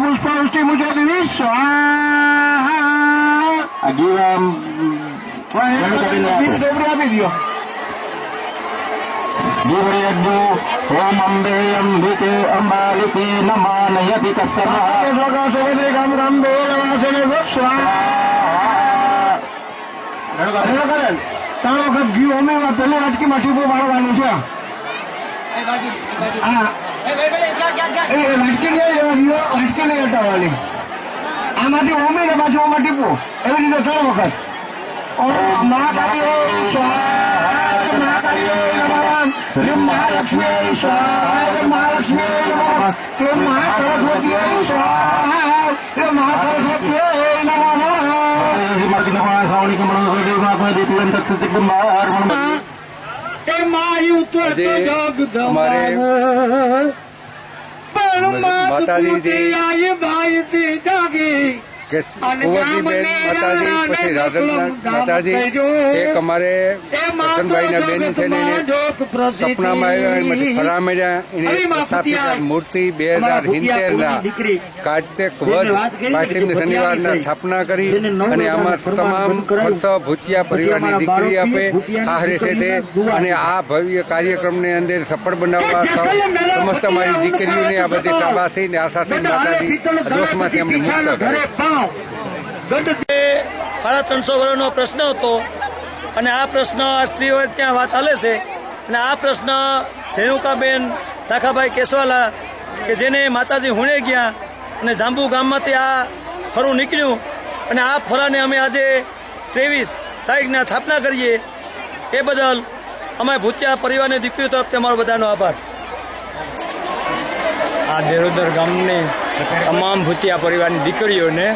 पुष्पवृष्टि मुझे ओम अम्बे अंबिके अंबालिके नमानयति ત્રણ વખત ઘી અમે પેલી વાટકીમાં ટીપો પાડવાનું છે. વાટકી નહીં હટાવવાની. આમાંથી ઓમે ને પાછું ઓમાં ટીપો એવી રીતે 3 વખત. મહાલક્ષ્મી મહાલક્ષ્મી મહાસરસ્વતી મહાસરસ્વતી કુંવરજીબેન માતાજી, પછી રાધનનાથ માતાજી, એક અમારે કરશનભાઈના બેન છે ને સપનામાં આવ્યા ફરા મળ્યા. એની સ્થાપિત મૂર્તિ 2070 કાર્તિક વધ પાસીમની શનિવારના સ્થાપના કરી અને આમાં તમામ ખર્ચો ભૂતિયા પરિવારની દીકરી આપે આહરે છે તે. અને આ ભવ્ય કાર્યક્રમને અંદર સફળ બનાવવા સમસ્ત અમારી દીકરીઓને આ બધી શાબાશી ને આશાસી માતાજી દોષમાંથી અમને મુક્ત કરે. 350 વર્ષનો પ્રશ્ન હતો અને આ પ્રશ્ન સ્ત્રીઓ ત્યાં વાત ચાલે છે. અને આ પ્રશ્ન રેણુકાબેન દાખાભાઈ કેશવાલા કે જેને માતાજી હુણે ગયા અને જાંબુ ગામમાંથી આ ફરું નીકળ્યું અને આ ફરાને અમે આજે 23 તારીખના સ્થાપના કરીએ એ બદલ અમે ભૂતિયા પરિવારની દીકરીઓ તરફથી અમારો બધાનો આભાર. આ દેરોદર ગામની તમામ ભૂતિયા પરિવારની દીકરીઓને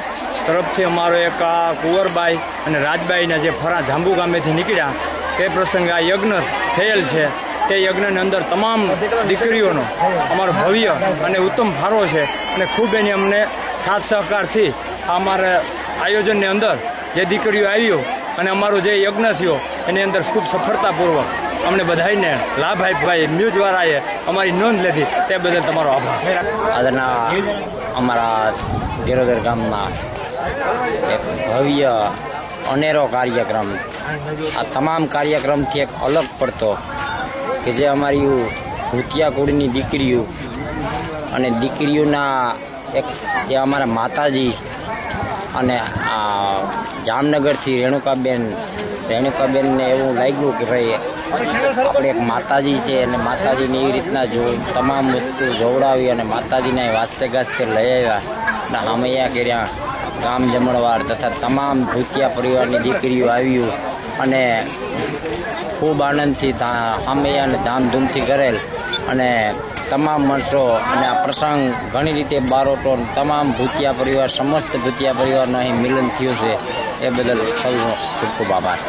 તરફથી અમારો એક આ કુંવરબાઈ અને રાજબાઈના જે ફરા જાંબુ ગામેથી નીકળ્યા તે પ્રસંગે આ યજ્ઞ થયેલ છે. તે યજ્ઞની અંદર તમામ દીકરીઓનો અમારો ભવ્ય અને ઉત્તમ ફાળો છે અને ખૂબ એની અમને સાથ સહકારથી અમારા આયોજનની અંદર જે દીકરીઓ આવ્યો અને અમારો જે યજ્ઞ થયો એની અંદર ખૂબ સફળતાપૂર્વક અમને બધાને લાભ આપ્યા. ન્યૂઝવાળાએ અમારી નોંધ લીધી તે બદલ તમારો આભાર. આજના અમારા દેરોદર ગામમાં એક ભવ્ય અનેરો કાર્યક્રમ, આ તમામ કાર્યક્રમથી એક અલગ પડતો કે જે અમારી ભૂતિયા કુળની દીકરીઓ અને દીકરીઓના એક જે અમારા માતાજી અને આ જામનગરથી રેણુકાબેનને એવું લાગ્યું કે ભાઈ આપણે એક માતાજી છે અને માતાજીને એવી રીતના તમામ વસ્તુ જોવડાવી અને માતાજીને વાસ્તે ગાસ્તે લઈ આવ્યા અને હામૈયા કર્યા. ગામ જમણવાર તથા તમામ ભૂતિયા પરિવારની દીકરીઓ આવ્યું અને ખૂબ આનંદથી હામૈયાને ધામધૂમથી કરેલ અને તમામ માણસો અને આ પ્રસંગ ઘણી રીતે બારોટો તમામ ભૂતિયા પરિવાર સમસ્ત ભૂતિયા પરિવારનું અહીં મિલન થયું છે એ બદલ સૌનો ખૂબ ખૂબ આભાર.